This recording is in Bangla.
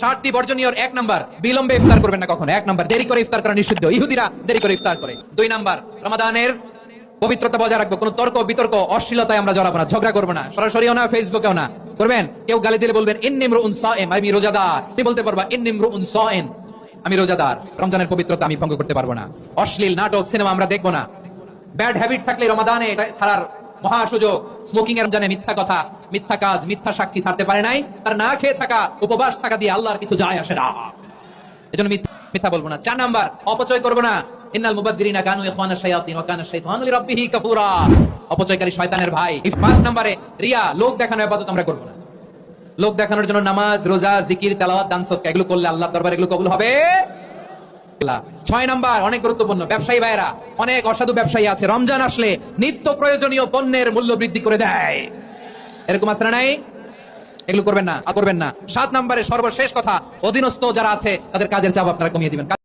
60টি বর্জনীয় এক নাম্বার বিলম্বে ইফতার করবেন না কখনো। এক নাম্বার দেরি করে ইফতার করা নিষিদ্ধ। ইহুদিরা দেরি করে ইফতার করে। 2 নাম্বার রমাদানের পবিত্রতা বজায় রাখবো। কোনো তর্ক বিতর্ক অশ্লীলতায় আমরা জড়াবো না, ঝগড়া করবো না, সরাসরিও না, ফেসবুকেও না। করবেন কেউ গালি দিলে বলবেন ইন্নিমরুউন সায়েম, আমি রোজাদার। তুমি বলতে পারবা ইন্নিমরুউন সায়েম, আমি রোজাদার। রমজানের পবিত্রতা আমি ভঙ্গ করতে পারবো না। অশ্লীল নাটক সিনেমা আমরা দেখবো না। ব্যাড হ্যাবিট থাকলে রমাদানে এটা ছাড়ার মহা সুযোগ। স্মোকিং এর জানে মিথ্যা কথা, মিথ্যা কাজ, মিথ্যা সাক্ষী ছাড়তে পারে নাই, তার না খেয়ে থাকা, উপবাস থাকা দিয়ে আল্লাহর কিছু যায় আসে না। এজন্য মিথ্যা বলবো না। 4 নাম্বার অপচয় করবো না। ইন্নাল মুবাদদিরিনা কানু ইখওয়ানাশ শায়াতিন ওয়া কানা শাইতানু লিরাব্বিহি কাফুরা। অপচয়কারী শয়তানের ভাই। 5 নম্বরে রিয়া, লোক দেখানো ইবাদত আমরা করবো না। লোক দেখানোর জন্য নামাজ, রোজা, জিকির, তেলাওয়াত, দান সদকা এগুলো করলে আল্লাহর দরবারে এগুলো কবুল হবে। 6 নাম্বার অনেক গুরুত্বপূর্ণ, ব্যবসায়ী ভাইরা, অনেক অসাধু ব্যবসায়ী আছে রমজান আসলে নিত্য প্রয়োজনীয় পণ্যের মূল্য বৃদ্ধি করে দেয়। এরকম আছে না নাই? এগুলো করবেন না, করবেন না। 7 নম্বরে সর্বশেষ কথা, অধীনস্থ যারা আছে তাদের কাজের চাপ আপনারা কমিয়ে দিবেন।